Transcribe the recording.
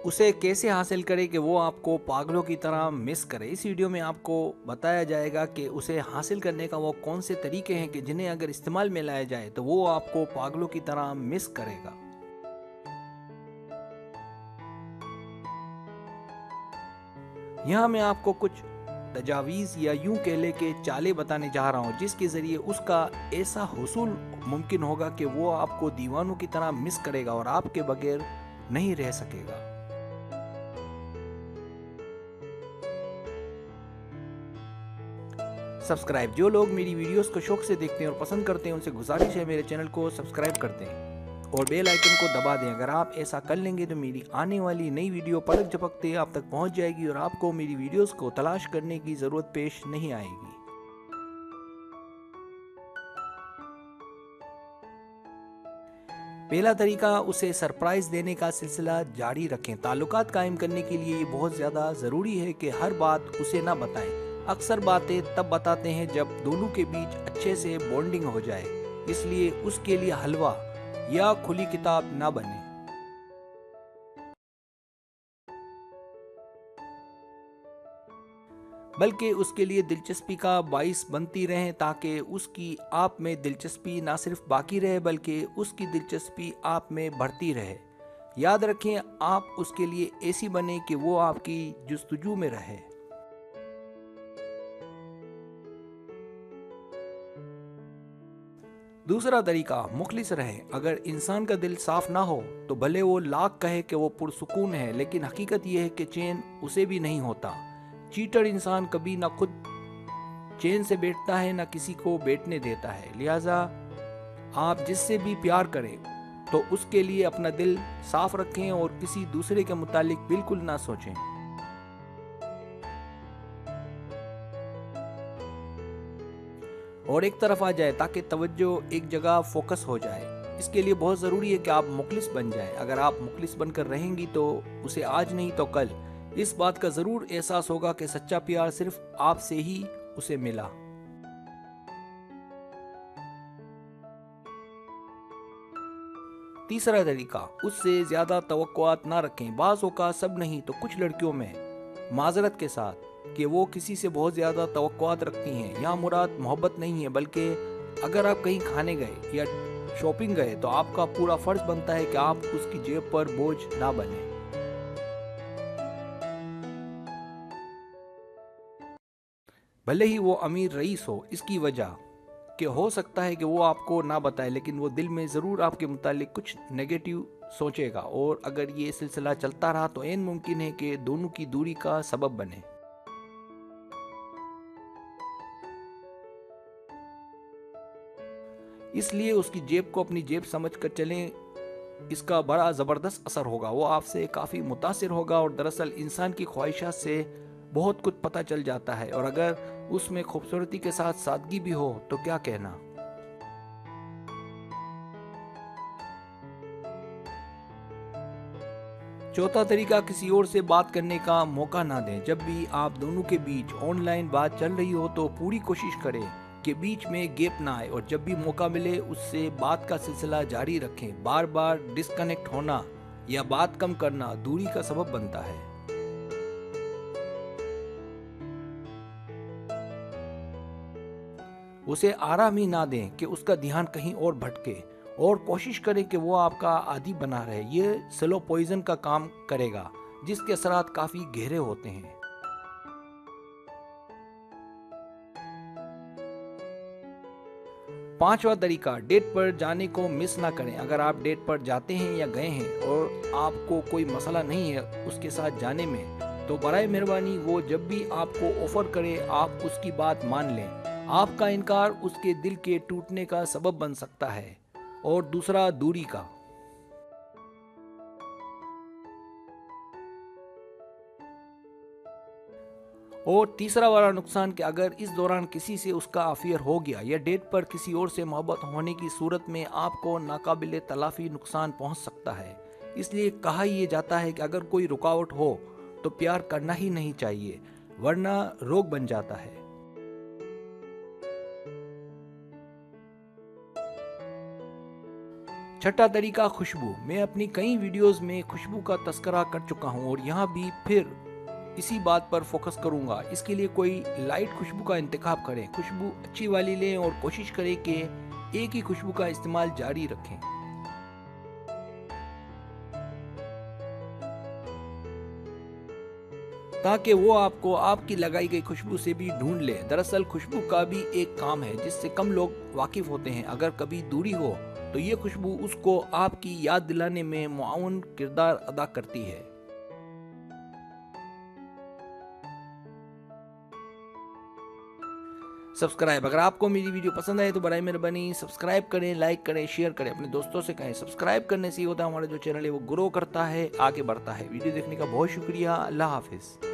उसे कैसे हासिल करें कि वो आपको पागलों की तरह मिस करे। इस वीडियो में आपको बताया जाएगा कि उसे हासिल करने का वो कौन से तरीके हैं कि जिन्हें अगर इस्तेमाल में लाया जाए तो वो आपको पागलों की तरह मिस करेगा। यहाँ मैं आपको कुछ तजावीज़ या यूं कह ले के चालें बताने जा रहा हूँ जिसके ज़रिए उसका ऐसा हुसूल मुमकिन होगा कि वो आपको दीवानों की तरह मिस करेगा और आपके बगैर नहीं रह सकेगा। सब्सक्राइब, जो लोग मेरी वीडियोस को शौक से देखते हैं और पसंद करते हैं उनसे गुजारिश है मेरे चैनल को सब्सक्राइब कर दें और बेल आइकन को दबा दें। अगर आप ऐसा कर लेंगे तो मेरी आने वाली नई वीडियो पलक झपकते आप तक पहुंच जाएगी और आपको मेरी वीडियोस को तलाश करने की ज़रूरत पेश नहीं आएगी। पहला तरीका, उसे सरप्राइज देने का सिलसिला जारी रखें। ताल्लुकात कायम करने के लिए ये बहुत ज़्यादा ज़रूरी है कि हर बात उसे ना बताएं। अक्सर बातें तब बताते हैं जब दोनों के बीच अच्छे से बॉन्डिंग हो जाए, इसलिए उसके लिए हलवा या खुली किताब ना बने। बल्कि उसके लिए दिलचस्पी का बाइस बनती रहें ताकि उसकी आप में दिलचस्पी ना सिर्फ बाकी रहे बल्कि उसकी दिलचस्पी आप में बढ़ती रहे। याद रखें, आप उसके लिए ऐसी बने कि वो आपकी जुस्तजू में रहे। दूसरा तरीका, मुखलिस रहें। अगर इंसान का दिल साफ ना हो तो भले वो लाख कहे कि वो पुरसुकून है, लेकिन हकीकत ये है कि चैन उसे भी नहीं होता। चीटर इंसान कभी ना खुद चैन से बैठता है ना किसी को बैठने देता है। लिहाजा आप जिससे भी प्यार करें तो उसके लिए अपना दिल साफ रखें और किसी दूसरे के मुतालिक बिल्कुल ना सोचें। और एक तरफ आ जाए ताकि तवज्जो एक जगह फोकस हो जाए। इसके लिए बहुत ज़रूरी है कि आप मुखलिस बन जाएं। अगर आप मुखलिस बनकर रहेंगी तो उसे आज नहीं तो कल इस बात का ज़रूर एहसास होगा कि सच्चा प्यार सिर्फ आपसे ही उसे मिला। तीसरा तरीका, उससे ज़्यादा तवक्कुआत ना रखें। बाज़ औक़ात, सब नहीं तो कुछ लड़कियों में, माज़रत के साथ, कि वो किसी से बहुत ज़्यादा तवक्कुआत रखती हैं। यहाँ मुराद मोहब्बत नहीं है, बल्कि अगर आप कहीं खाने गए या शॉपिंग गए तो आपका पूरा फ़र्ज़ बनता है कि आप उसकी जेब पर बोझ ना बने। भले ही वो अमीर रईस हो, इसकी वजह कि हो सकता है कि वो आपको ना बताए लेकिन वो दिल में ज़रूर आपके मुतालिक कुछ नेगेटिव सोचेगा और अगर ये सिलसिला चलता रहा तो ऐन मुमकिन है कि दोनों की दूरी का सबब बने। इसलिए उसकी जेब को अपनी जेब समझकर चलें। इसका बड़ा ज़बरदस्त असर होगा। वो आपसे काफ़ी मुतासिर होगा और दरअसल इंसान की ख्वाहिशात से बहुत कुछ पता चल जाता है और अगर उसमें खूबसूरती के साथ सादगी भी हो तो क्या कहना। चौथा तरीका, किसी और से बात करने का मौका ना दें। जब भी आप दोनों के बीच ऑनलाइन बात चल रही हो तो पूरी कोशिश करें कि बीच में गैप ना आए और जब भी मौका मिले उससे बात का सिलसिला जारी रखें। बार बार डिस्कनेक्ट होना या बात कम करना दूरी का सबब बनता है। उसे आराम ही ना दें कि उसका ध्यान कहीं और भटके और कोशिश करें कि वो आपका आदी बना रहे। ये स्लो पॉइजन का काम करेगा जिसके असरात काफ़ी गहरे होते हैं। पांचवा तरीका, डेट पर जाने को मिस ना करें। अगर आप डेट पर जाते हैं या गए हैं और आपको कोई मसला नहीं है उसके साथ जाने में तो बराए मेहरबानी वो जब भी आपको ऑफर करे आप उसकी बात मान लें। आपका इनकार उसके दिल के टूटने का सबब बन सकता है। और दूसरा, दूरी का। और तीसरा वाला नुकसान कि अगर इस दौरान किसी से उसका अफेयर हो गया या डेट पर किसी और से मोहब्बत होने की सूरत में आपको नाकाबिले तलाफी नुकसान पहुंच सकता है। इसलिए कहा यह जाता है कि अगर कोई रुकावट हो तो प्यार करना ही नहीं चाहिए वरना रोग बन जाता है। छठा तरीका खुशबू। मैं अपनी कई वीडियोस में खुशबू का तस्करा कर चुका हूँ और यहाँ भी फिर इसी बात पर फोकस करूंगा। इसके लिए कोई लाइट खुशबू का इंतखाब करें, खुशबू अच्छी वाली लें और कोशिश करें कि एक ही खुशबू का इस्तेमाल जारी रखें। ताकि वो आपको आपकी लगाई गई खुशबू से भी ढूंढ ले। दरअसल खुशबू का भी एक काम है जिससे कम लोग वाकिफ होते हैं। अगर कभी दूरी हो तो ये खुशबू उसको आपकी याद दिलाने में मुआवन किरदार अदा करती है। सब्सक्राइब। अगर आपको मेरी वीडियो पसंद आए तो बराए मेहरबानी सब्सक्राइब करें, लाइक करें, शेयर करें, अपने दोस्तों से कहें। सब्सक्राइब करने से ये होता है हमारा जो चैनल है वो ग्रो करता है, आगे बढ़ता है। वीडियो देखने का बहुत शुक्रिया। अल्लाह हाफिज।